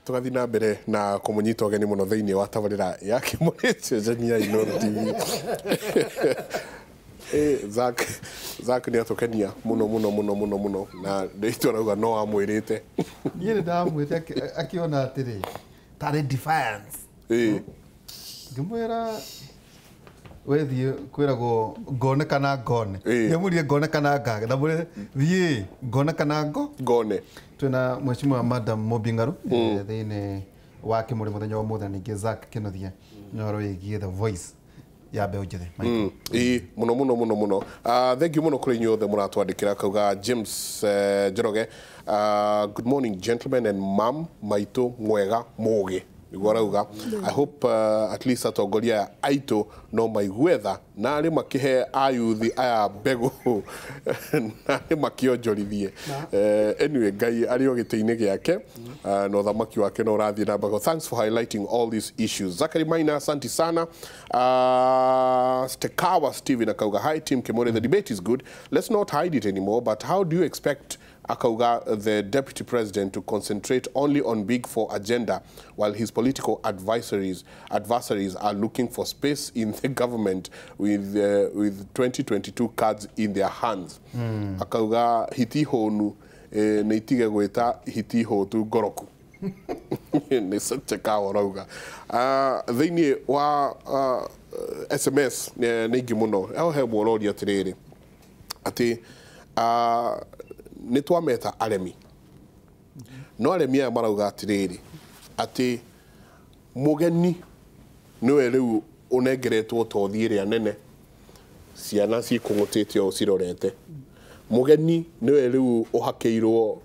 tugathi na mbere na kumunyita ogeni muno thiini wa tabarira ya Kimuri cenjania Inooro TV. Zak ni atukenia muno na ndeitwo rauga no amwirite yire ndamwite akiona atiri tare defiance ngimwira wethi kwiragwo ngone kana ngone nyamurie ngone kana ngage ndamwire thie ngone kana ngone twina mheshimiwa madam Mobingaru thiini wa Kimuri muthenya wa muthe ningi Zak Kinothia nyoro yigie the voice ya mbeũ njĩthĩ muno thank you muno kuri inyuothe muratwandikira kauga James Njoroge good morning gentlemen and ma'am maitu mwega mugi igorauga I hope at least atongoria aitu no maigwetha na ari makihe ayuthi aya mbegu na ari makionjorithie anyway Ngai ari ogiteine giake no thamaki wake no rathi na bago. Thanks for highlighting all these issues. Zakari Maina, asante sana. Stekawa Steven akauga, hi team Kimuri, the debate is good, let's not hide it anymore, but how do you expect akauga the deputy president to concentrate only on Big Four agenda while his political adversaries are looking for space in the government with 2022 cards in their hands? Akauga hiti honu neitige gweta hiti hotu goroku. Ni Stekawa rauga thiini wa SMS ningi muno he mwororia atiriri ati ni twameta aremi no aremi aya marauga atiriri ati mugeni niwe riu unengeretwo tothi ria nene ciana cikungutite o cirorete mugeni niwe riu uhakeirwo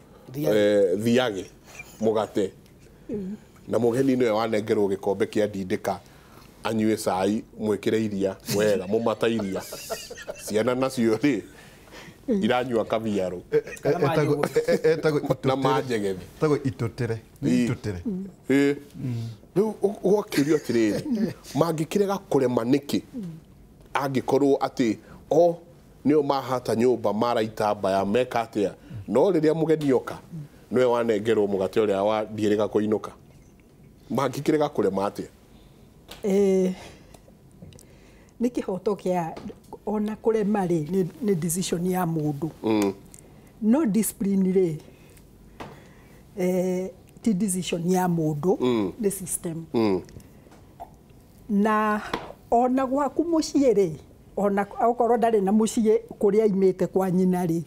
thiage mugate na mugeni niwe wanengerwo gikombe kia ndindika anyue cai mwikire iria wega mumata iria ciana nacio ri iranyua kaviaro na majegethi tago itutire riu ugakirio atiriri mangikirega kurema niki angikorwo ati o nio mahata nyumba maraita mbaya meka atia no riria mugeni oka niwe wanengerwo mugate uria wa ndirika kuinuka mangikirega kurema atia ni kihoto kia ona kurema ri ni decision ya mundu no discipline ri ti decision ya mundu ni system na ona gwaku mucii ri ona okorwo ndari na mucii kuria imite kwa nyina ri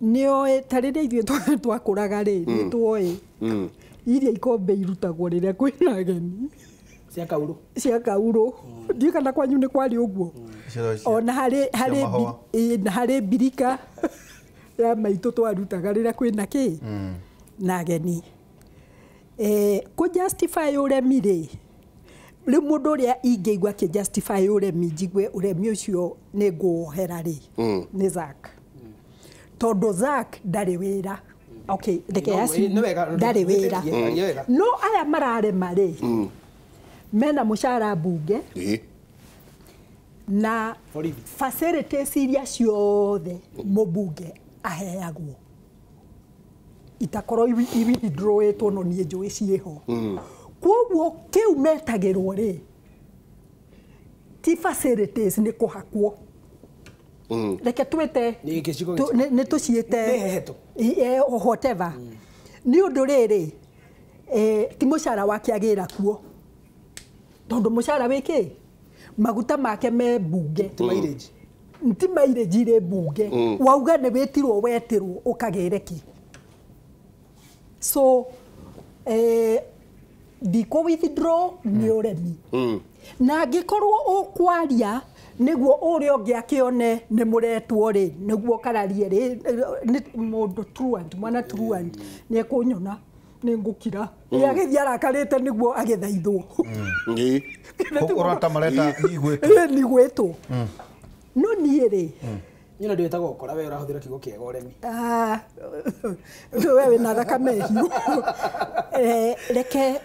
nio tarire ithuĩ twakũraga ri ni tuoĩ iria ikombe irutagwo riria kwina ageni cia kauro ndiũ kana kwanyu nĩ kwari ũguo ona harĩ mbirika ya maitũ twarutaga rĩrĩa kwĩna kĩ na ageni kũ justify ũremi rĩ rĩu mũndũ ũrĩa ingĩigua kĩ justify ũremi njigwe ũremi ũcio nĩ ngũwohera rĩ nĩ Zak tondũ Zak ndarĩ wĩra okay reke ndarĩ wĩra no aya mararema rĩ mena mushara bunge na facilities iria ciothe mubunge aheagwo itakorwo withdrawetwo no nie njũĩ ciĩho kwoguo kiu metagĩrwo rĩ ti facilities nĩ kũhakwo reke twĩte nĩ tũciĩte whatever nĩ ũndũ rĩrĩ ti mushara wake agĩra kuo tondu mushara wiki maguta make me bunge ti mileage ri bunge wauga ni wetirwo ukagereki so ndiko withdraw ni uremi na ngikorwo ukwaria niguo uria ungi akione ni muretwo ri niguo kararie ri mundu truant mwana truant ni ekunyona ni ngukira agithii arakarite niguo agithaithwo urata mareta ni gwetwo no nie ri nyina ndwetagwo ukora we urahuthira kiugo kiega uremi wewe na thakame hiu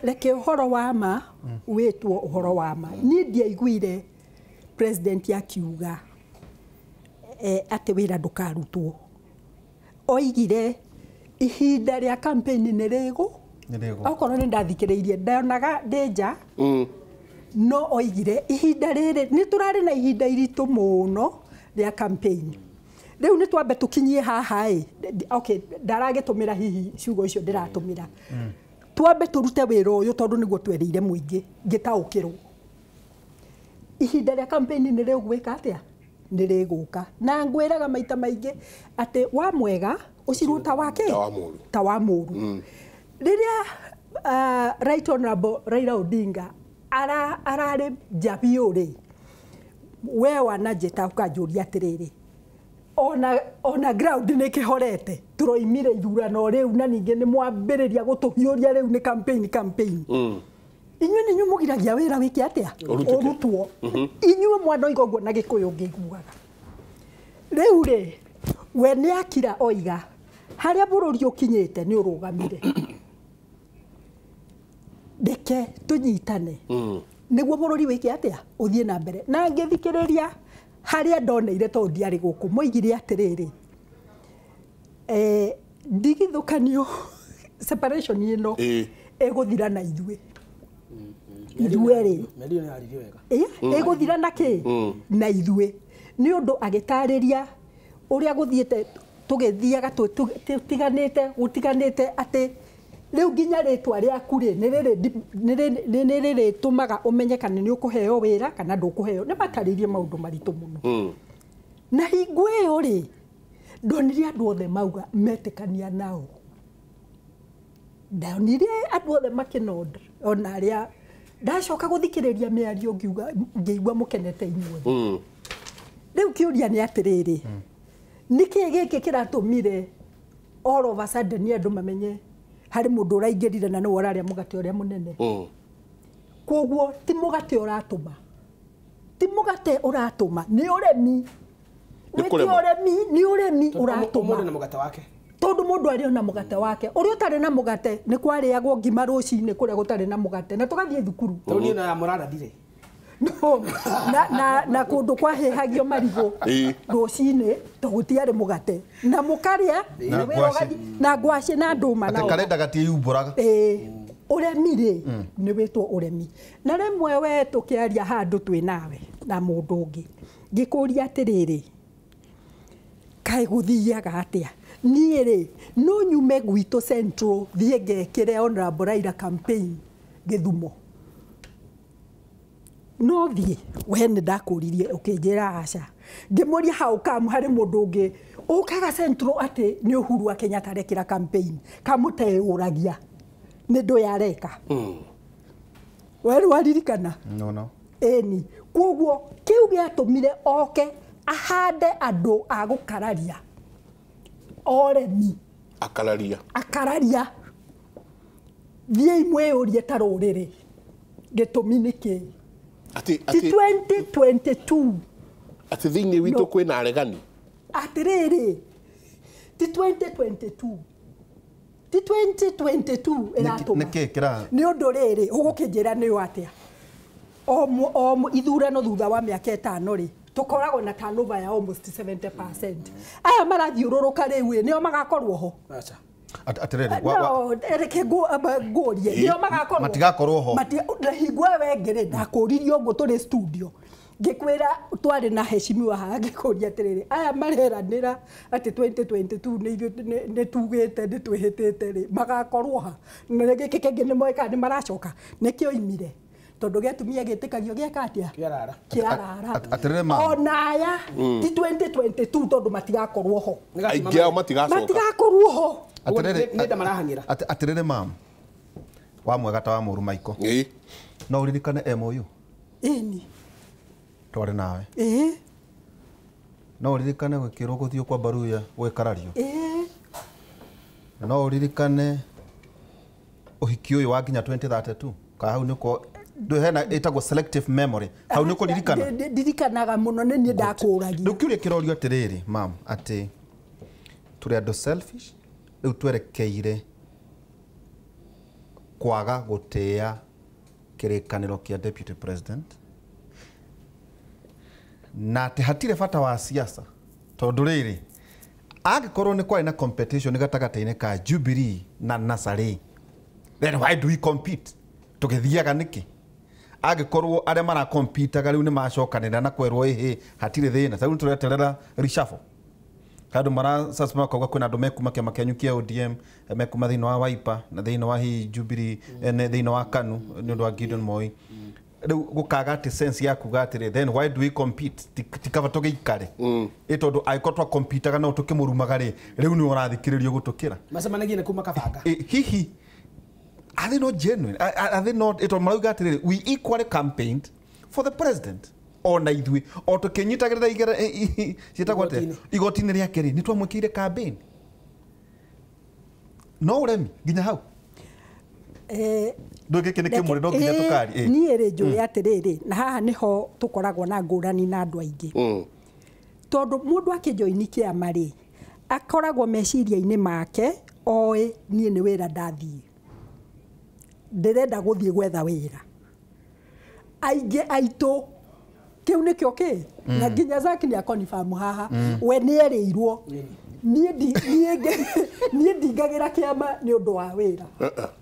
reke uhoro wa ma wetwo uhoro wa ma ni ndiaiguire president akiuga ati wira ndukarutwo oigire ihinda ria campaign nĩ rĩgũ okorwo nĩ ndathikĩrĩirie ndaonaga danger no oigire ihinda rĩrĩ nĩ tũrarĩ na ihinda iritũ mũno rĩa campaign rĩu nĩ twambe tũkinyie haha okay ndaragĩtũmĩra hihi ciugo icio ndĩratũmĩra twambe tũrute wĩra ũyũ tondũ nĩguo twereire mũingĩ ngĩtaũkĩrwo ihinda rĩa campaign nĩ rĩgwĩka atĩa nĩ rĩgũka na ngwĩraga maita maingĩ atĩ wa mwega ũciruta wake ta wa mũru rĩrĩa Right Honorable Raila Odinga ararĩ Jabiũ rĩ we wananjĩta ũkanjũria atĩrĩrĩ ona ground nĩ kĩhorete tũroimire ithurano rĩu na ningĩ nĩ mwambĩrĩria gũtũhiũria rĩu nĩ campaign inyuĩ nĩ inyuĩ mũgiragia wĩra wĩke atĩa ũrutwo inyuĩ mwana oiga ũguo na Gĩkũyũ ngĩiguaga rĩu rĩ we nĩ akira oiga harĩa bũrũri ũkinyĩte nĩ ũrũgamire ndeke tũnyitane nĩguo bũrũri wĩke atĩa ũthiĩ na mbere na ngĩthikĩrĩria harĩa ndoneire tondũ ndiarĩ gũkũ moigire atĩrĩrĩ ndigithũkanio separation ĩno ĩgũthira na ithuĩ rĩ ĩgũthira na kĩ na ithuĩ nĩ ũndũ agĩtarĩria ũrĩa gũthiĩte tũgĩthiaga gũtiganĩte atĩ rĩu nginya rĩtwa rĩaku rĩ nĩ rĩrĩtũmaga ũmenyekane nĩ ũkũheo wĩra kana ndũkũheo nĩ matarĩirie maũndũ maritũ mũno na hingo ĩyo rĩ ndonire andũ othe mauga metĩkania nao ndonire andũ othe makĩnonda ona arĩa ndacoka gũthikĩrĩria mĩario ngĩigua mũkenete inyuothe rĩu kĩũria nĩ atĩrĩrĩ nĩkĩ gĩkĩ kĩratũmire all of a sudden nĩ andũ mamenye harĩ mũndũ ũraingĩrire na nĩwe ũrarĩa mũgate ũrĩa mũnene koguo ti mũgate ũratũma nĩ ũremi nĩ ũremi ũratũma tondũ mũndũ arĩ na mũgate wake ũrĩa ũtarĩ na mũgate nĩ kwarĩagwo ngima rũcinĩ kũrĩa gũtarĩ na mũgate na tũgathiĩ thukuru tondũ na mũrarathire na kũndũ kwahĩhagio marigũ rũcinĩ tũgũtiarĩ mũgate na mũkarĩa na ngwacĩ na ndũma na karenda gatiĩumbũraga ũremi rĩ nĩ wĩtwo ũremi na rĩmwe we tũkĩaria handũ twĩ nawe na mũndũ ũngĩ ngĩkũria atĩrĩrĩ kaĩ gũthiaga atĩa niĩ rĩ no nyume gwitũ Central thiĩ ngekĩre Honorable Raila campaign Gĩthumo no thiĩ we nĩ ndakũririe ũkĩnjĩra aca ngĩmũria hau kamu harĩ mũndũ ũngĩ ũkaga Central atĩ nĩ Uhuru wa Kenyatta arekĩra campaign kamũteũragia nĩ ndũ yareka weru waririkana no ĩni koguo kĩu gĩatũmire oke ahande andũ a gũkararia oremi akararia thiĩ mwĩyũrie ta rũrĩrĩ gĩtũmi nĩkĩ ti 2022 ati thĩinĩ witũ kwĩna aregani atĩrĩrĩ ti 2022 ĩratũma nĩ ũndũ rĩrĩ ũgũkĩnjĩra nĩyo atĩa o ithurano thutha wa mĩaka ĩtano rĩ tũkoragwo na turnover ya almost 70%. Aya marathiũrũrũka rĩu nĩo magakorwo ho ngũrie nĩo magakorwo matigakorwo ho hingwa wengere ndakũririe ũguo tũrĩ studio ngĩkwĩra twarĩ na heshimiwa haha ngĩkũria atĩrĩrĩ aya mareranĩra atĩ 2022 nĩ tugĩte nĩ twĩhĩtĩte rĩ magakorwo ha na gĩkĩ kĩngĩ nĩ moĩka nĩ maracoka nĩkĩo imire tondũ gĩatumia gĩtĩkagio gĩaka atĩa kĩarara ona aya ti 2022 tondũ matigakorwo ho aingĩ ao matigakorwo ho atĩrĩrĩ mam wa mwega ta wa mũru maiko no ũririkane MOU ĩni twarĩ nawe no ũririkane gwĩkĩrwo gũthiĩ kwa Baruya gwĩkarario no ũririkane ũhiki ũyũ wa nginya 2032 ka hau nĩko hena ĩtagwo selective memory hau nĩko ndirikanaga mũno nĩ niĩ ndakũragia rĩu kĩũria kĩrorio atĩrĩrĩ mam atĩ tũrĩ andũ selfish rĩu twerekeire kwaga gũtĩa kĩrĩkanĩro kĩa deputy president na atĩ hatirĩ bata wa siasa tondũ rĩrĩ angĩkorwo nĩ kwarĩ na competition gatagatĩ-inĩ ka Jubilee na Nasari then why do we compete tugithiaga niki agikorwo aria mara compete ga riu ni macokanira na kwerwo hatire thina tau tureterera reshuffle kadu mara sasma kwa kuna ndo mekuma kema kenyukia ODM mekuma thino wa Wiper na thino wa hi Jubilee ne thino wa KANU ni ndo wa Gideon Moi riu gukaga ati sense ya kugatire then why do we compete tikava toge ikare itondo aikotwa compete ga no tukimurumagari riu ni urathikiririo gutukira macemanagie kuma kabanga hihi are they not genuine are they not ito maraugatire we equally campaigned for the president ona ithui o tukinyitagirira igera citagwate igotini ria keri ni twamwikire campaign no uremi ginya hau ndoge kene kimuri ndo ginya tukari ni ere njuri atiriri na haha niho tukoragwo na ngurani na andu aingi tondu mundu akijoini kiama ri akoragwo meciria-ini make oe nie ni wira ndathii ndirenda guthii gwetha wira aingi aitu kiu nikio ki na nginya Zaki ni akonifirm haha we ni erirwo nie ndingagira kiama ni undu wa wira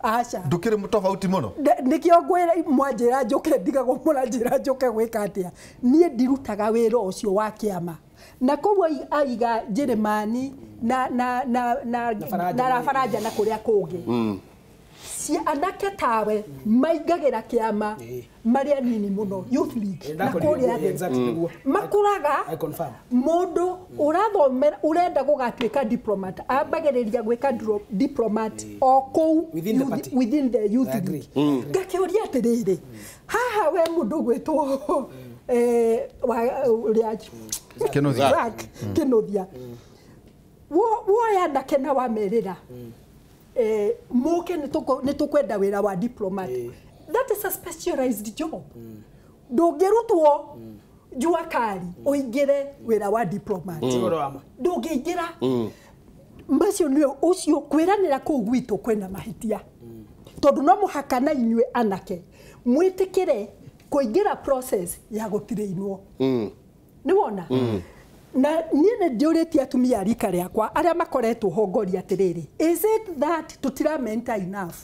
acha ndukire mutofauti muno nikio ngwira mwanjira njuke ndigagwo muranjira njuke gwika atia nie ndirutaga wira ucio wa kiama na koguo aiga Jeremani na Faraja na kuria kungi si anake tawe maigagira kiama maria nini muno youth league na kuria makuraga mundu urathomera urenda gugatwika diplomat ambagiriria gwika diplomat o kou within the youth league gakiuria atiriri haha we mundu gwitwo Kinothia woya ndake na wamerira muke nitukwenda wira wa diplomat that is a specialized job ndungirutwo jua kari uingire wira wa diplomat ndungiingira macio ni ucio kwiranira ku gwitu kwena mahitia tondu no muhaka na inywe anake mwitikire kuingira process ya gutirainwo ni wona na niene ndiuriti atumia rika riakwa aria makoretwo hongoria atiriri is it that tutiramenta enough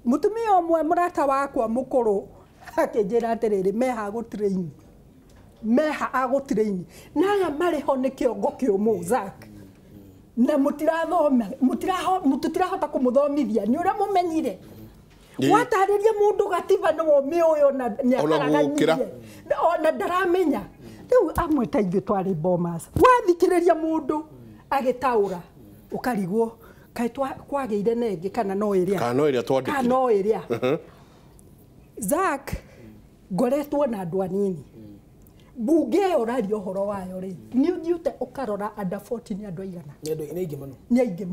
mutumia omwe murata wakwa mukuru akinjira atiriri meha agutiraini na aya mariho ni kiongo kiumu Zak na mutirahota kumuthomithia ni uria mumenyire watariria mundu gatiba no mioyo na nyakaraga ona ndaramenya riu amweta ithu twari bomas wathikiriria mundu agitaura ukarigwo kai kwageire nengi kana no iria twandikire Zak ngoretwo na andu anini bunge orari ohoro wayo ri ni uthiute ukarora under 40 ni andu aigana ni aingi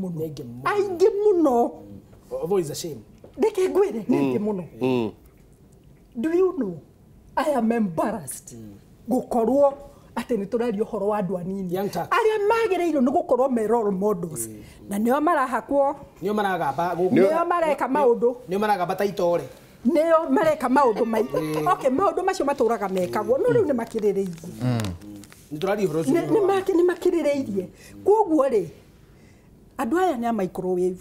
muno although is a shame deke gwire ni aingi muno do you know I am embarrassed gukorwo ati ni turari ohoro wa andu anini aria magereiro ni gukorwo me role models na nio marahakwo nio maragamba nio mareka maundu nio maragamba taitore nio mareka maundu mai okay maundu macio maturaga mekagwo no riu ni makirireirie ni turari ohoro ni makirireirie koguo ri andu aya ni a microwave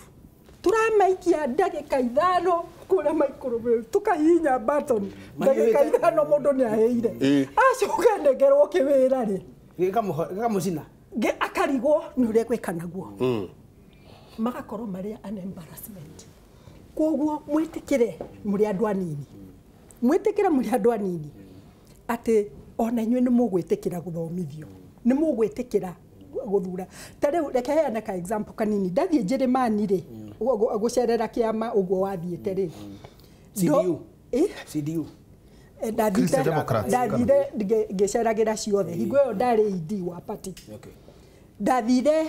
turamaikia ndagika 5 kula microwave tukahinya button ndagika 5 mundu ni aheire acoka ndegerwo kiwira ri gikamucina akarigwo ni uria gwika naguo magakorwo maria an embarrassment koguo mwitikire muri andu anini ati ona inywe ni mugwitikira guthomithio ni mugwitikira guthura tariu reke heana ka example kanini ndathie Jeremani ri gucerera kiama uguo wathiete ri CDU ndathire ngiceragira ciothe hingo iyo ndari ID wa party ndathire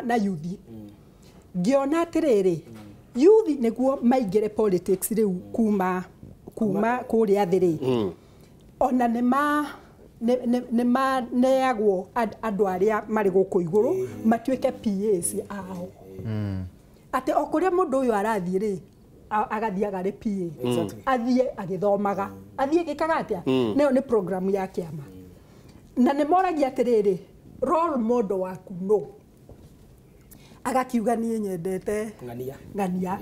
na youth ngiona atiriri youth niguo maingire politics riu kuma kuria thiri ona neagwo andu aria mari guku iguru matuike PAs ao ati okuria mundu uyu arathie ri agathiaga ri PA athie agithomaga athie gikaga atia nayo ni program ya kiama na ni moragia atiriri role model waku no agakiuga niĩ nyendete ng'ania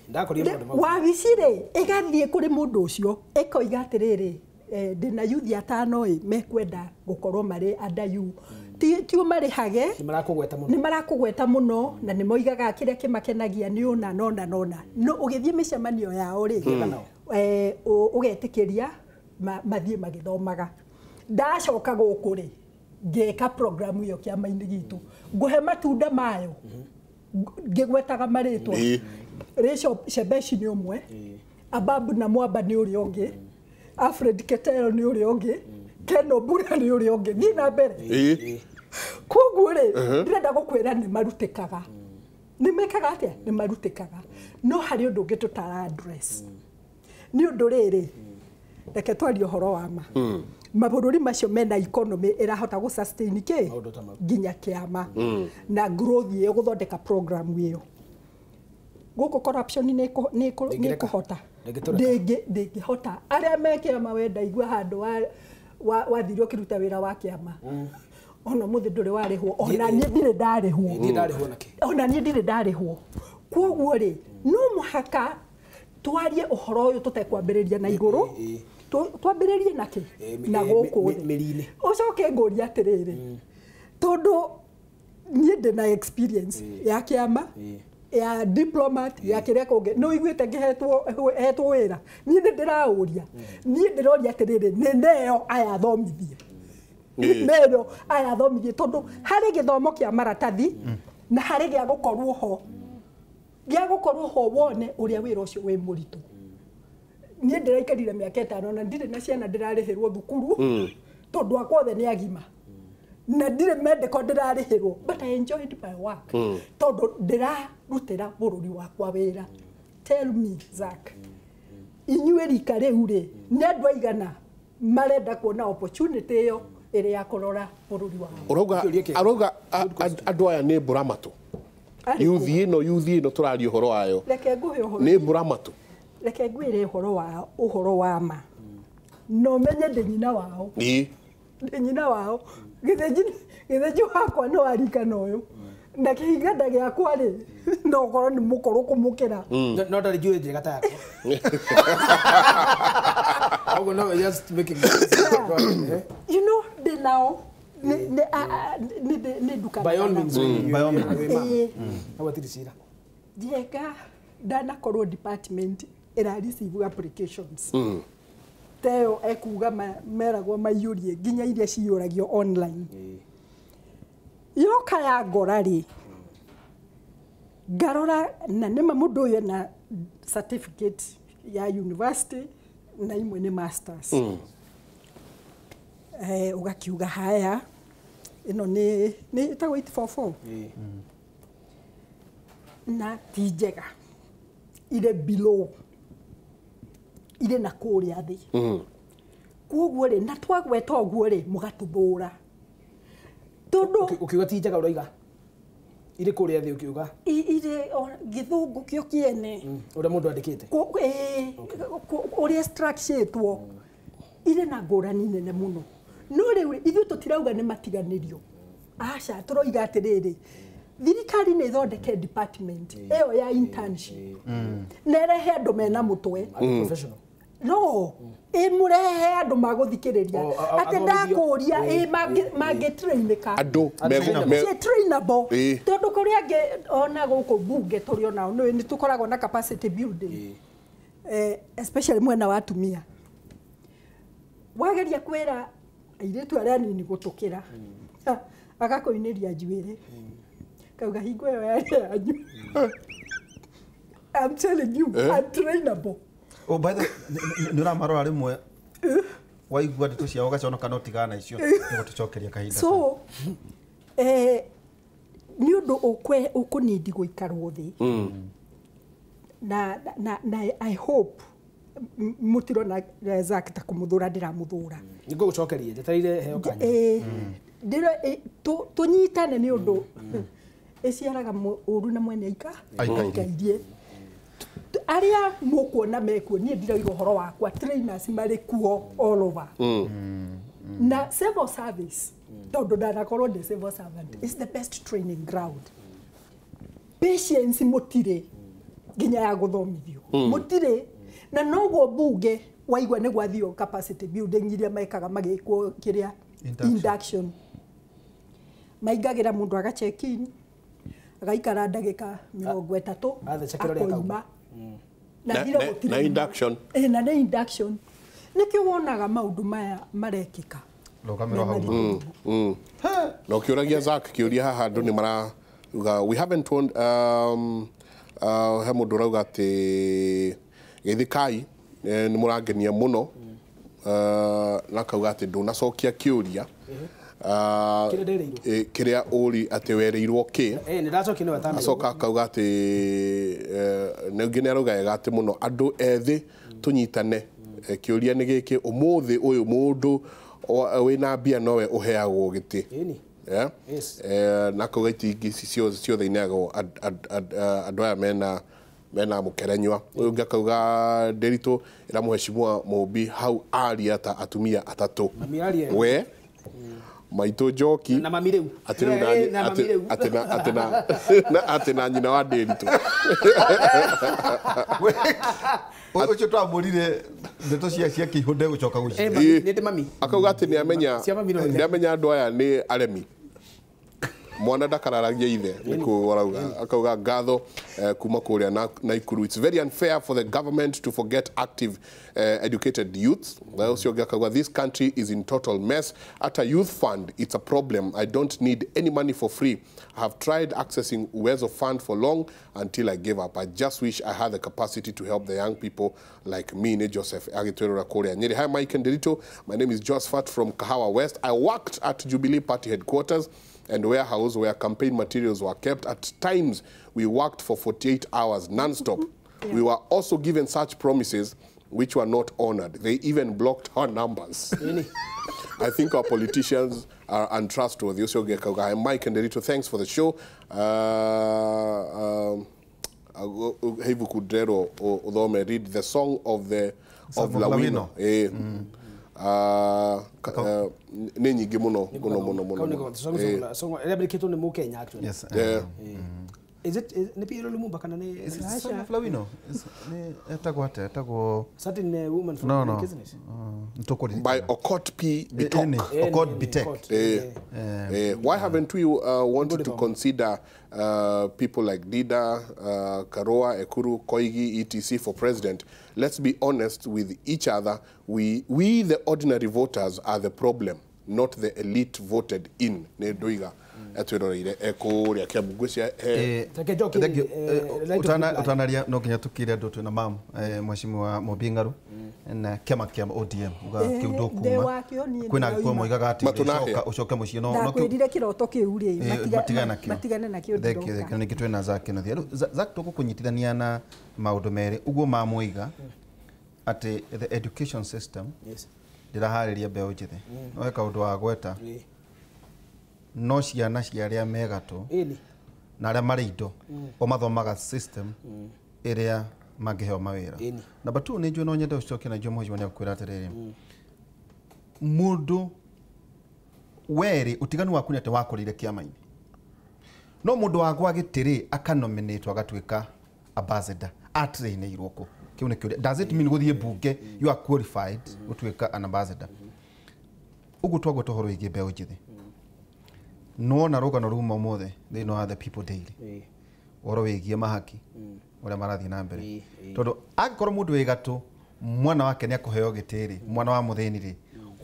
ndakorire wabicire ĩgathiĩ kũrĩ mũndũ ũcio ĩkoiga atĩrĩrĩ ndĩna yuthi atano mekwenda gũkorwo marĩ andayu tio marĩhage nĩ marakũgweta mũno na nĩ moigaga kĩrĩa kĩmakenagia nĩ ũna nona no ũgĩthiĩ mĩcemanio yao rĩ ũgetĩkĩria mathiĩ magĩthomaga ndacoka gũkũ rĩ ngeka programu ĩyo kĩama-inĩ gitũ ngũhe matunda mayo ngĩgwetaga marĩtwa Rachel Shebesh nĩ ũmwe Ababu na Mwamba nĩ ũrĩa ũngĩ Alfred Ketero nĩ ũrĩa ũngĩ Ken Obura nĩ ũrĩa ũngĩ thiĩ na mbere koguo rĩ ndĩrenda gũkwĩra nĩ marutĩkaga nĩ mekaga atĩa nĩ marutĩkaga no harĩ ũndũ ũngĩ tũtara address nĩ ũndũ rĩrĩ reke twarie ũhoro wa ma mabũrũri macio mena economy ĩrahota gũ sustain kĩ nginya kĩama na growth ĩyo gũthondeka program ĩyo gũkũ corruption nĩ kũhota ndĩngĩhota arĩa me kĩama wenda igua handũ wathirio kĩruta wĩra wa kĩama ona mũthĩ ndũrĩ warĩhwo ona niĩ ndirĩ ndarĩhwo koguo rĩ no mũhaka twarie ũhoro ũyũ tũtekwambĩrĩria na igũrũ twambĩrĩrie na kĩ na gũkũ mĩri-inĩ ũcoke ngũria atĩrĩrĩ tondũ niĩ ndĩna experience ya kĩama ya diplomat ya kĩrĩa kũngĩ no iguĩte ngĩhetwo wĩra niĩ nĩ ndĩraũria niĩ ndĩroria atĩrĩrĩ nĩ neo ayathomithie nero ayathomithie tondũ harĩ gĩthomo kĩa maratathi na harĩ gĩa gũkorwo ho wone ũrĩa wĩra ũcio wĩ mũritũ niĩ ndĩraikarire mĩaka 5 na ndirĩ na ciana ndĩrarĩhĩrwo thukuru tondũ akwa othe nĩ agima na ndirĩ medical ndĩrarĩhĩrwo but I enjoyed my work tondũ ndĩrarutĩra bũrũri wakwa wĩra tell me Zack inyuĩ rika rĩu rĩ nĩ andũ aigana marenda kuona opportunity ĩyo ĩrĩ ya kũrora bũrũri wao arauga andũ aya nĩ mbũramatũ yuthi ĩno tũraria ũhoro wayo nĩ mbũramatũ reke ngwĩre ũhoro wa ma no menye ndĩ nyina wao gĩthĩnji wakwa no arikana ũyũ na kĩhinganda gĩakwa rĩ no ũkorwo nĩ mũkorwo kũmũkĩra no ndarĩ njũĩ njega ta yakwa ũguo no just making you know ndĩ nao nĩ nduka by all means njega ndanakorwo department receive applications teo ekuga meragwo maiyũrie nginya iria ciyũragio online yoka ya ngora rĩ ngarora na nĩma mũndũ ũyũ na certificate ya university na imwe nĩ masters ugakiuga haya ĩno nĩ ĩtagwo 844 na ti njega ile below ile na kũrĩa thĩ koguo rĩ na twagweta ũguo rĩ mũgatũthũra tondũ ukiuga ti njega ũroiga ile kũrĩa thĩ ukiuga ile gĩthũngũ kĩo kĩene ũrĩa mũndũ andĩkĩte ũrĩa structure two ile na ngũrani nene mũno no rĩu ithuĩ tũtirauga nĩ matiganĩrio aca tũroiga atĩrĩrĩ thirikari nĩ ĩthondeke department ĩyo ya internship nerehe andũ mena mũtwe professional no mũrehe andũ magũthikĩrĩria atĩ ndakũria mangĩtrainĩka andũ trainable tondũ kũrĩa angĩ ona gũkũ bunge tũrĩ onao nĩ tũkoragwo na capacity building especially mwena wa atumia wageria kwĩra airĩtu arĩa nini gũtũkĩra agakũinĩria njuĩrĩ kauga hingo ĩyo yarĩ yanyu I'm telling you untrainable by the nĩ ũramarora rĩmwe waigua ndeto ciao ũgaconoka no tigana icio nĩgũtũcokeria kahinda so nĩ ũndũ ũkũnindi gũikarwo thĩ na I hope mutiro na Zack ta kũmũthũra ndĩramũthũra nĩngũgũcokeria njetereire heo kanya tunyitane nĩ ũndũ ĩciaraga ũru na mwene aikairie aria mũkuona mekuo niĩ ndirauga ũhoro wakwa trainers marĩ kuo all over na civil service tondũ ndanakorwo ndĩ civil servant is the best training ground patience mutire nginya ya guthomithio mutire na nogo bunge waigwa ne gwathio capacity building iria maikaga magikwo kiria induction maigagira mundu aga check in agaikara ndagika 30 akoima na induction na ne induction nikio wonaga maundu maya marekika no kiuragia Zak kiuria haha andu ni mara we haven't won he mundu rauga ati githikai ni murangenia muno na kauga ati ndunacokia kiuria kiria uri ati wereirwo ki ni ndacokia ni watana acoka kauga ati ningine arauga ati muno andu ethi tunyitane kiuria ni giki umuthi uyu mundu wina mbia nowe uheagwo giti na kauga itingi ciothe ineagwo andu aya mena mukerenywa uyu ngakauga Nderitu ira muheshimiwa Mumbi hau aria ta atumia atatu we Maito Njoki na mami riu atina nyina wa Nderitu ucio twamurire ndeto cia kihunde gucoka guci ni mami akauga ati ni amenya andu aya ni aremi mwana ndakararagia ithe niku warauga akauga ngatho kuma kuria na Ikuru. It's very unfair for the government to forget active educated youth. Also akauga this country is in total mess. At a youth fund it's a problem. I don't need any money for free. I have tried accessing Uwezo fund for long until I gave up. I just wish I had the capacity to help the young people like me. Ne Joseph Agitwero Korea Nyeri. Hi Mike and Nderitu. My name is Josephat from Kahawa West. I worked at Jubilee Party headquarters and warehouse where campaign materials were kept. At times, we worked for 48 hours non-stop. We were also given such promises which were not honored. They even blocked our numbers. I think our politicians are untrustworthy. Mike and Nderitu, thanks for the show. Hebu Kudero Odome read the song of Lawino. Ni nyingi muno. Rebeliketo ni Mukenya actually. Yes. Is it ni Pierre Lumumba kana ni Is it song of Lawino? Ni etagwo certain woman from no. business. By Okot P. Bitok. Okot Bitek. Why haven't we wanted to consider people like Dida, Karoa, Ekuru, Koigi, etc. for president? Let's be honest with each other. We the ordinary voters are the problem, not the elite voted in. Nedoiga. Utanaria no kinya tukire andu twina mam mheshimiwa Mumbi Ngaru na kiama kia ODM uga kiundo kuma kwina kwa moigaga ati ucoke mucie no kwirire kiroto kiu ri matigane na kiu ndoko ni kitwena zake no thiru zake tukunyitithania na maundu meri uguo mamuiga ati the education system ndirahariria mbeu njithe no eka undu wa gweta no ciana ciaria megatu na aria mari indo o mathomaga system iria mangiheo mawira number 2 ni njwe no nyende ucoke na njwe mheshimiwa akwira atiriri mundu weri utiganu waku nete wakurire kiama-ini no mundu wagwa gitiri akanominate agatwika ambassador atrain iroko kiu ni kiuria does it mean guthie bunge you are qualified gutwika an ambassador ugu twagwo tohoro igi mbeu njithi no na rugano ruma mothe they know the people daily oro wigie mahaki ora marathi na mbere tondu akoro mundu wigatu mwana wake ni akuheo gitiri mwana wa muthini ri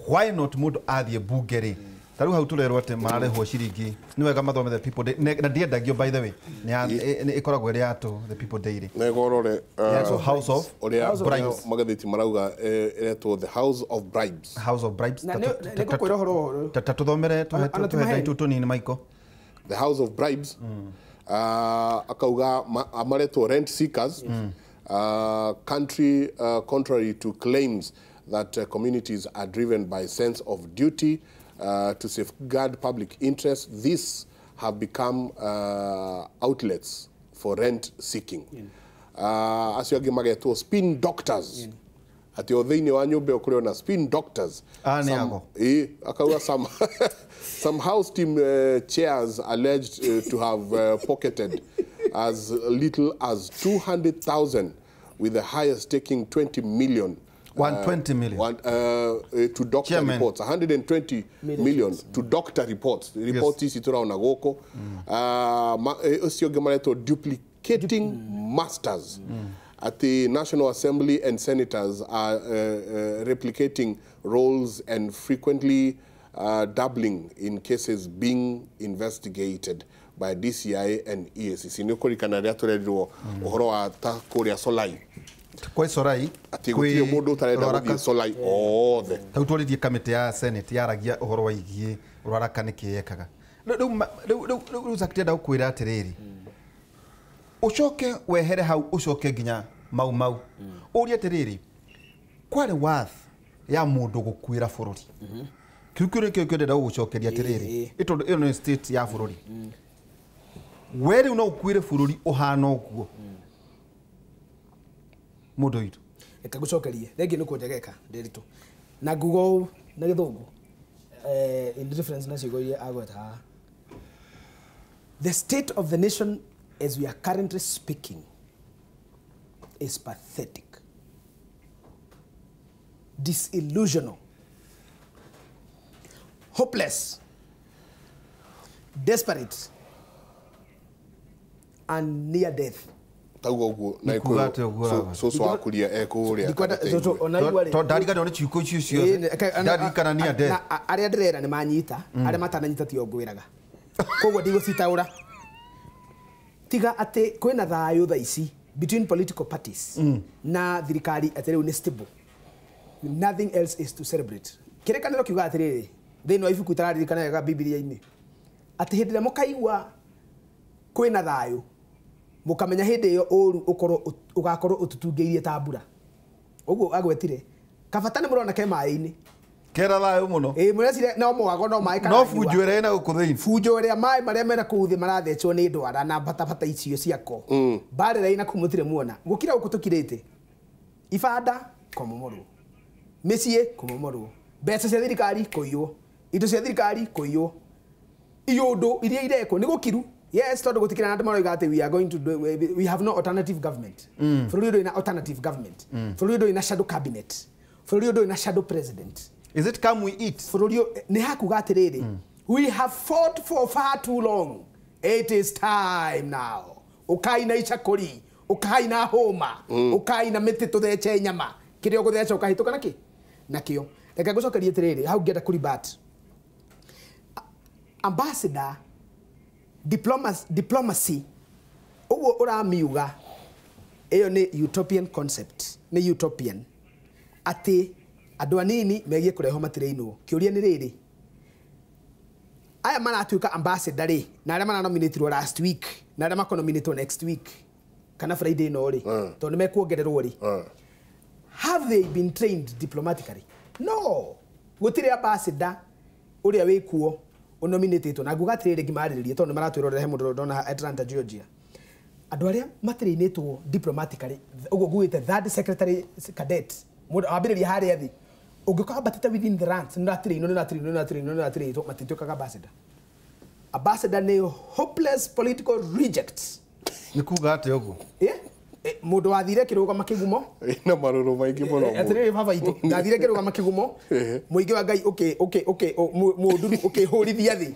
why not mundu athie bunge ri taru hau turerwo ate mararehwo ciringi ni wega mathome the people na ndiendagio by the way ni ikoragwo ri atu the people daily na gorore so house of bribes magathiti marauga eretwo the house of bribes na ne ko rohoro tatuthomere tuhe tunini Michael the house of bribes akauga amaretwo rent seekers country contrary to claims that communities are driven by sense of duty to safeguard public interest. These have become outlets for rent seeking. As you mageto spin doctors. Ati odheini wa nyumba okure na spin doctors. Akauga some house team chairs alleged to have pocketed as little as 200,000, with the highest taking 20 million. 120 million. To doctor reports. 120 million to doctor reports. Reports is itura onagoko. Duplicating masters at the National Assembly, and senators are replicating roles and frequently doubling in cases being investigated by DCI and EACC. Niko rikanaria turedirwo uhoro wa ta kuria Solai. Kwa Solai ati gutire mundu tarenda guthie Solai othe. Tautwaririe kamiti ya Senate yaragia uhoro wa igie uraraka nikiyekaga. Riu zakitenda gukwira atiriri. Ucoke wehere hau ucoke nginya mau. Uria atiriri. Kwari worth ya mundu gukwira bururi. Kiukure ndenda gucokeria atiriri. Ito no state ya bururi. Where no kwire bururi uhana oguo. Mundu itu. Eka gucokerie. Regi nuko njegeka ndirito. Na Google na githungu. In difference na cigoye agweta. The state of the nation as we are currently speaking is pathetic, disillusional, hopeless, desperate, and near death. Aria ndirera ni manyita aria matananyita ti ogwiraga koguo ndigocitaura tiga ate kwina thayo thaici between political parties na thirikari atere ni stable. Nothing else is to celebrate. Kirekaniro kiuga atiriri thini wa ibuku tararirikana ga Biblia-ini ati hindire mukaigwa kwina thayo mukamenya hindi iyo uru ugakorwo ututungeirie tabura uguo agwetire kabatane murona ke mai-ini kera thayo muno murecire no mwago no mai kana no funjwere na gukuthini funjwere mai maria mena kuthi marathechwo ni ndwara na bata icio ciako barera ina kumutire muona gukira gukutukirite ibanda komomoro mesie komomoro beca cia thirikari koiyo indo cia thirikari koiyo iyundu iria ireko ni gukiru. Yes, todo gutikira na tomorrow igate we are going to do, we have no alternative government. Florido ina alternative government. Florido ina shadow cabinet. Florido ina shadow president. Is it come we eat? Florido ni hakuga atiriri. We have fought for far too long. It is time now. Ukaina ichakori, ukaina homa, ukaina metitu theche nyama. Kirio guthecha ukahituka naki? Nakio. Reka gucokerie atiriri, how get a kuribat. Ambassador diplomacy ugo uramiuga eyo ni utopian concept ni utopian ati andu anini megie kureho matireino kiuria ni riri aya maratuika ambassador ri na aria mana nominated last week na aria makonominated next week kana Friday no ri to ni mekuongererwo ri have they been trained diplomatically? No, gutire ambassador uria wikuo nominated na gugatirire gimariririe tondu maratwirorera he mundu ndona Atlanta Georgia andu aria matrinetwo diplomatically ugo guite third secretary cadet mundu abiriria hari athi ungikwa batita within the ranks no to matituka ambassador ne hopeless political rejects ni kuga ate ugo mundu wathire kiruga makigumo na maruru maingi muno atiriri baba itu ndathire kiruga makigumo muingi wa ngai okay mundu ukihurithia thi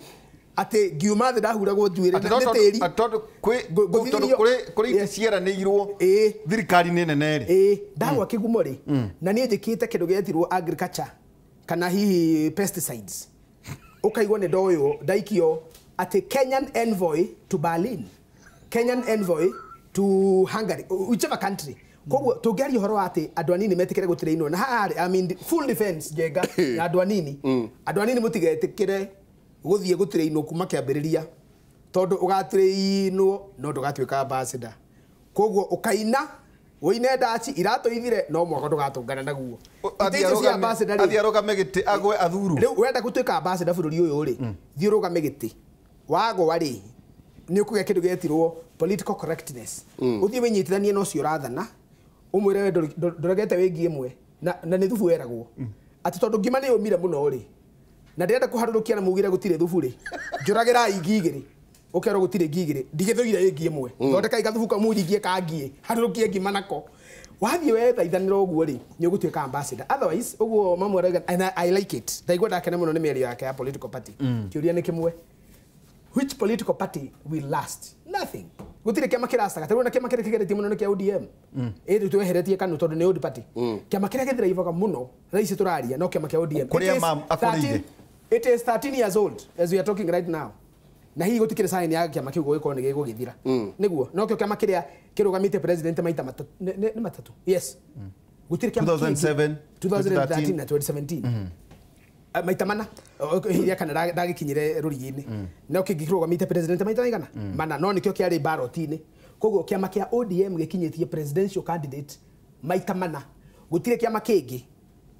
ati ngiuma thi ndahuragwo njuire na tiri atondo kuri ciera ni irwo thirikari ni nene ri ndagwa kigumo ri na nie njikite kindu getirwo agriculture kana hihi pesticides ukaigwa ni ndoyo ndaikio ati Kenyan envoy to Berlin, Kenyan envoy to Hungary, whichever country. Koguo tungeri horo ati andu anini metikire gutire ino na hari I mean full defense jega na andu anini mutigetikire guthie gutire ino kuma kiambiriria tondu ugatire ino no ndugatwika ambassador. Koguo ukaina woine ndaci irato ithire no mwako ndugatungana naguo athiaroga megiti agwe athuru riu wenda gutwika ambassador bururi uyu ri thiuruga megiti wago wari ni ukuge kindu getirwo political correctness uthie winyitithanie no cio rathana umwire ndoragete wingi imwe na ni thubu weragwo ati tondu ngima ni umire muno ri na ndirenda kuharurukia na mugire gutire thubu ri njuragira ingi igiri ukero gutire ngigire ndigithoire ingi imwe thondeka igathubuka muringie kangie harurukie ngima nako wathie wetha ithaniro guo ri ni ugutuika ambassador otherwise uguo mamwe and I like it ndaigua ndakene muno ni mĩario yake ya political party kiuria ni kimwe which political party will last nothing gutire kiama kirastaga taruna kiama kire kigeretie muno ni kia ODM ĩndĩ tweheretie kanu tondu ni old party kiama kire githiraivaga muno raisi turaria no kiama kia ODM it is 13 years old as we are talking right now na hii gutikire sign ya kiama kiu gũgĩkorwo nĩ gĩgũgĩthira nĩguo no kĩo kiama kĩrĩa kĩrũgamĩte president maita matatu yes gutire kiama 2007 2013 na 2017 maita mana hiria kana ndagĩkinyire rũrigi-inĩ no kĩngĩrũgamĩte president maita igana mana no nĩkĩo kĩarĩ ballot-inĩ koguo kiama kia ODM gĩkinyĩtie presidential candidate maita mana gutire kiama kĩngĩ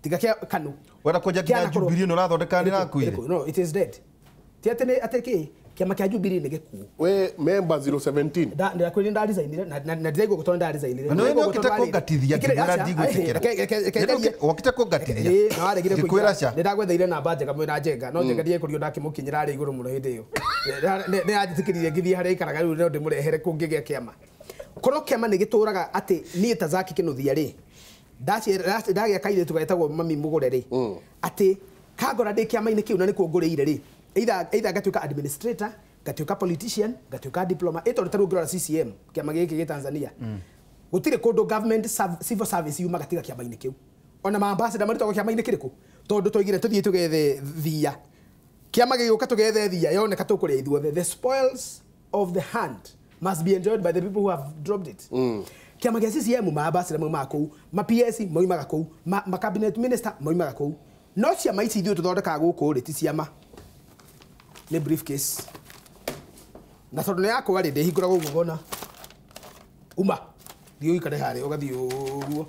tiga kia kanu wera koja kinya Jubilee no rathondeka ndĩrakuire no it is dead ti atĩ kiama kia Jubilee nĩ gĩkuũ we member 017 ndakwĩrĩ ndarizainire na ndĩraigua gũtwara ndarizainire no ũkĩte kũngatithia ngĩra ndigwĩtĩkĩra ũkĩte kũngatithia na waregire kũingĩra ndagwetheire namba njega mwĩna njenga no njenga ndĩekũrio ndakĩmũkinyĩra arĩ igũrũ mũno hĩndĩ ĩyo nĩ anjĩtĩkĩririe ngĩthiĩ harĩa ikaraga rĩu no ndĩmũrehere kũngĩgĩa kiama korwo kiama nĩ gĩtũraga atĩ niĩ ta Zaki Kĩnuthia rĩ ndagĩa kairĩtu getagwo Mami Mũgũre rĩ atĩ kangora ndĩ kiama-inĩ kĩu na nĩ kuongũrĩire rĩ either gatuĩka administrator gatuĩka politician gatuĩka diploma ĩtondũ tarĩu ngĩrora CCM kĩama gĩkĩ gĩ Tanzania gũtirĩ kũndũ government civil service yuma gatiga kĩama-inĩ kĩu ona maambassador marutagwo kĩama-inĩ kĩrĩkũ tondũ tũigire tũthiĩ tũgethe thia kĩama gĩgĩũka tũgethe thia yoneka tũkũrĩa ithuothe the spoils of the hand must be enjoyed by the people who have dropped it kĩama gĩa CCM maambassador maumaga kũu ma PS maumaga kũu ma cabinet minister maumaga kũu no ciama ici ithuĩ tũthondekaga gũkũ rĩ ti ciama nĩ briefcase na tondũ nĩ yakwa rĩ ndĩhingũraga ũguo bona uma thiĩ ũikare harĩa ũgathiĩ ũguo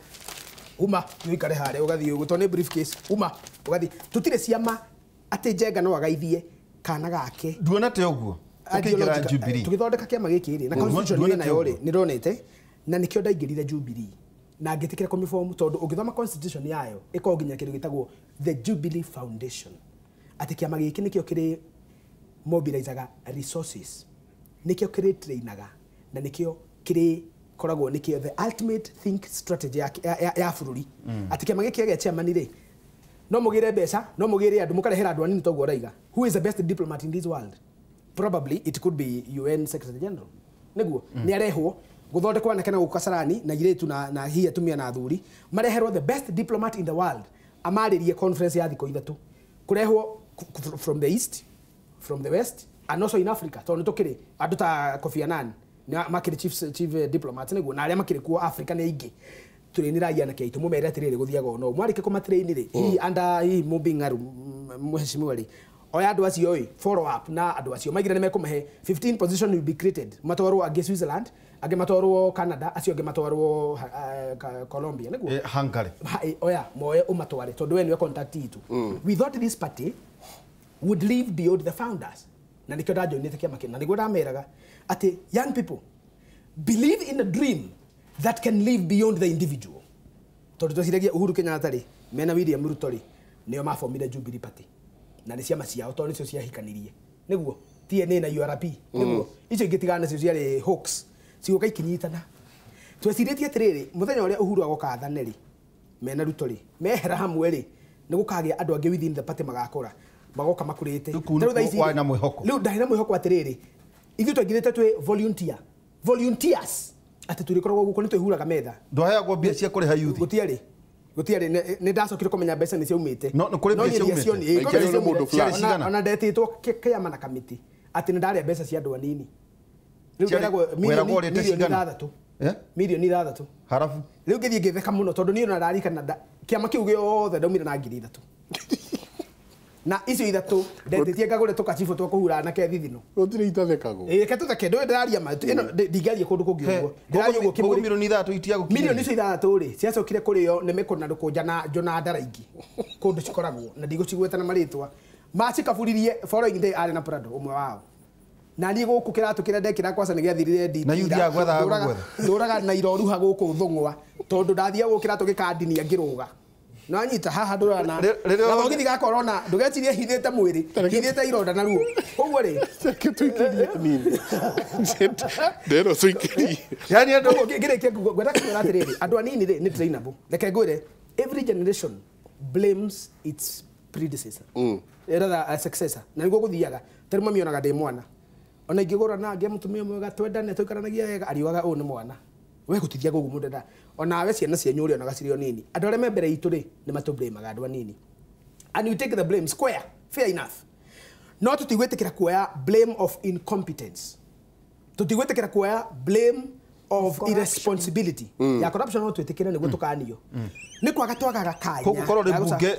uma thiĩ ũikare harĩa ũgathiĩ ũguo tondũ nĩ briefcase uma ũgathiĩ tũtirĩ ciama atĩ Njenga no agaithie kana gake nduona te ũguo ũkĩingĩra Jubilee tũgĩthondeka kĩama gĩkĩ rĩ na constitution ĩyo nayo rĩ nĩronete na nĩkĩo ndaingĩrire Jubilee na ngĩtĩkĩra kũmĩbomu tondũ ũngĩthoma constitution yayo ĩkoragwo nginya kĩndũ gĩtagwo the Jubilee Foundation atĩ kĩama gĩkĩ nĩkĩo kĩrĩ mobilizaga resources nikio kire trainaga na nikio kire koragwo nikio the ultimate think strategy ya bururi ati kĩama gĩkĩ gĩa chairman rĩ no mugire mbeca no mugire andu mukarehera andu anini toguo raiga who is the best diplomat in this world probably it could be UN Secretary General niguo ni arehwo guthondekwo anake na gukasarani na iretu na hiya tumia na athuri mareherwo the best diplomat in the world amaririe conference ya thiko ithatu kurehwo from the east from the west and also in Africa tondu tukiri andu ta Kofi Annan na makiri chief diplomat niguo na aria makiri kuo Africa ni aingi turiniragia na keitu mumere atiriri guthiaga no mwarike kumatrain ri hi anda hi Mubingaru mheshimiwa ri oya andu acio follow up na andu acio maigire nimekumahe 15 position will be created matwarwo age Switzerland age matwarwo Canada acio age matwarwo Colombia niguo Hungary oya moye umatware tondu we niwe contact itu we thought this party would live beyond the founders na nikyo ndajoinite kiama kina niguo ndameraga ati young people believe in a dream that can live beyond the individual tondu twaciragia Uhuru Kenyatta ri mena William Ruto ri nio mafomire Jubilee Party na ni ciama ciao tondu nicio ciahikanirie niguo TNA na URP niguo icio ingitigana cio ciari hoax cioka ikinyitana tweciritie atiriri muthenya uria Uhuru agoka athane ri mena Ruto ri mehera hamwe ri nigukagia andu angi within the party magakora magoka makurite riu na mwihoko riu ndari na mwihoko atiriri ithu twagirite twi volunteers ati turikoragwo guko nitwihuraga metha ndwaheyagwo mbia cia kuriha youth gutiari ni ndacokire kumenya mbeca ni ciaumite no kuri mbia ciaumite ona ndetitwo kiama na kamiti ati ni ndaria mbeca cia andu anini riu nderagwo milioni 3 harafu riu ngithie ngitheka muno tondu ni ona ndarikana kiama kiu giothe ndaumire na 3,000 na icio ithatu ndetetie ngagure tukacibu twa kuhura na ke thithino gutire itathekagwo ke tutake ndo ndaria ma ino ndigarie kundu kungi uguo ndaria uguo kimuri milioni 3 itiago milioni icio 3 ri ciacokire kurio ni mekona ndukunja na Jona Ndaraingi kundu cikoragwo na ndigũcigweta na maritwa macikaburirie following day ari na Prado umwe wao na ni guku kiratu kire ndekira kwasa nigiathirire ndi na yuthi agwetha nduraga na iroruha guku thungwa tondu ndathia gukira tugikandini angiruga no anyita haha ndurana na bogithi ga corona ndugetirie hithite mwiri hithite ironda na ruo koguo ri tuikirie nini ndero tuikirie yani andu ngireke gweta kwira atiriri andu anini ri ni trainable reke ngwire every generation blames its predecessor rather a successor na niguo guthiaga tari mamionaga ndi mwana ona ingigura na ngia mutumia mwega twendane tuikaranagia wega ariugaga u ni mwana we gutithia gugu mundenda ona we ciana cianyu ri ona gacirio nini andu aria membere itu ri ni matublame andu anini and you take the blame square fair enough no tutigwetikira kuoya blame of incompetence tutigwetikira kuoya blame of irresponsibility ya corruption no twetikire niguo tukanio ni kwaga twagaga kanya kukorwo ri bunge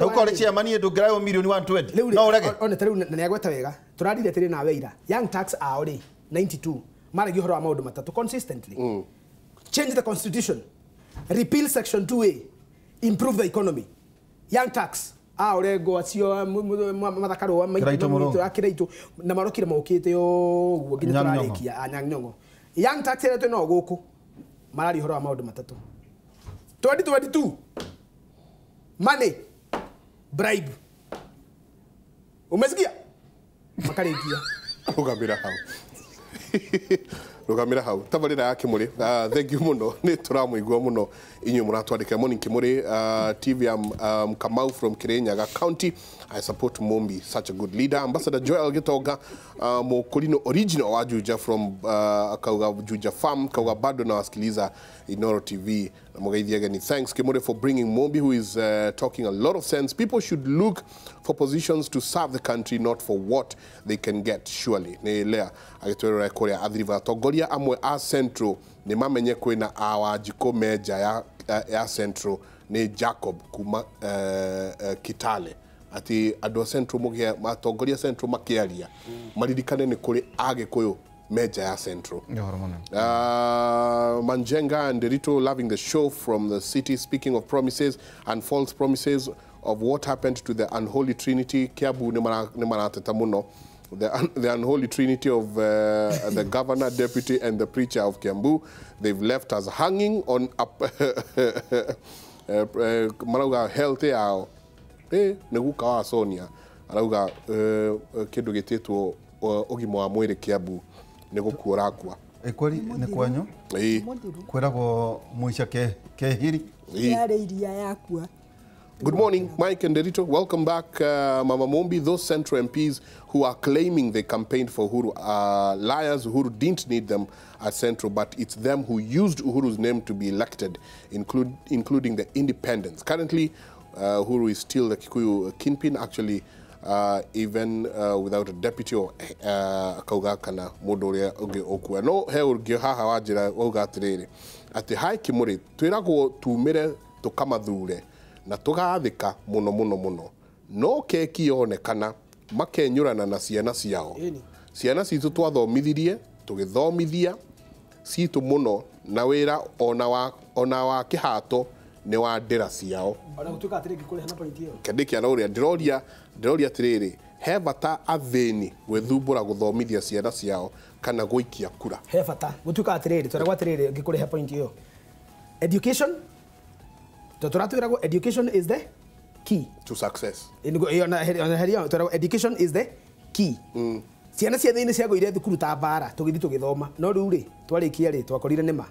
ukore chairman ndungirayo milioni 120 no urege one tari na yagweta wega turarire tiri na weira young tax aori 92 maragi horo wa maundu matatu consistently change the constitution repeal section 2A improve the economy young tax aorengo acio mathakaro maito akiraitu na marokire mokite yo nginya turarikia anyang'nyongo young tax ere no guku marari horo wa maundu matatu 2022 money bribe umesikia makarikia ugamira hau rugamira hau tabarira yake muri thank you muno ni turamuigua muno inyu muratwandika morning kimuri TV Kamau from Kirinyaga County. I support Mombi, such a good leader. Ambassador Joel Gitoga Mokolino original wa Juja from Kauga Juja Farm Kauga bado na wasikiliza Inoro TV. Thanks Kimuri for bringing Mombi, who is talking a lot of sense. People should look for positions to serve the country, not for what they can get. Surely ni lea agitwera korea adriva togoria amwe a Central ni mamenye kwina awajiko meja ya Central ni Jacob kuma Kitale ati ado Central mugia matogoria Central makiaria maririkane ni kuri Agikuyu meja ya Central. Manjenga and Derito loving the show from the city. Speaking of promises and false promises of what happened to the unholy trinity, Kiabu ni marateta muno. The unholy trinity of the governor, deputy, and the preacher of Kiambu. They've left us hanging on marauga healthy ao neguka wa Sonia arauga kindu gititwo ugimo wa mwiri Kiambu negukura kwa kweli ni kwanyu kwiragwo muica kehiri yare iria yakua. Good morning, Mike and Derito. Welcome back, Mama Mombi. Those Central MPs who are claiming they campaigned for Uhuru are liars. Uhuru didn't need them at Central, but it's them who used Uhuru's name to be elected, including the independents. Currently, Uhuru is still the Kikuyu kingpin, actually, even without a deputy or Kauga kana Modoria Oge Okua. No, he urgio haha wajira oga atiriri. Ati hai Kimuri, twiragwo tumire tukama thure. Na tugathika muno no keki yonekana makenyurana na ciana ciao ciana citu twathomithirie tugithomithia citu muno na wira ona wa kihato ni wa ndira ciao ona gutuka atiriki kuri hana point iyo kendikia na uria ndiroria tiriri he bata athini gwithumbura guthomithia ciana ciao kana guikia kura he bata gutuka atiriri twara gwatiriri ngikuri he point iyo education education is the key to success. Education is the key. Ciana cia thiini cia goire thukuru ta bara tugithi tugithoma no riu ri twarikia ri twakorire nima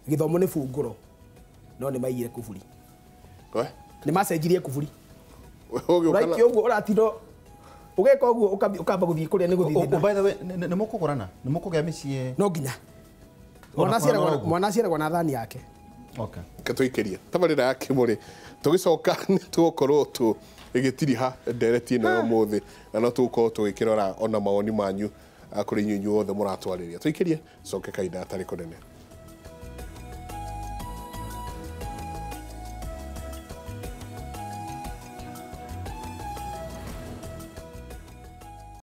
githomo ni funguro no ni maiyire kuburi ni macenjirie kuburi right yoguo uratindo ugeka uguo ukamba guthii kuria ni guthii by the way ni mukugurana ni mukugea micie no nginya mwana ciaragwo na thani yake. Okay. Katuikiria tabarira yake muri tugicoka ni tukorwo tu igitiri ha ndereti no muthi na no tuko twikirora ona mawoni manyu kuri nyunyu othe muratwariria tuikirie coke kaida atari kunene.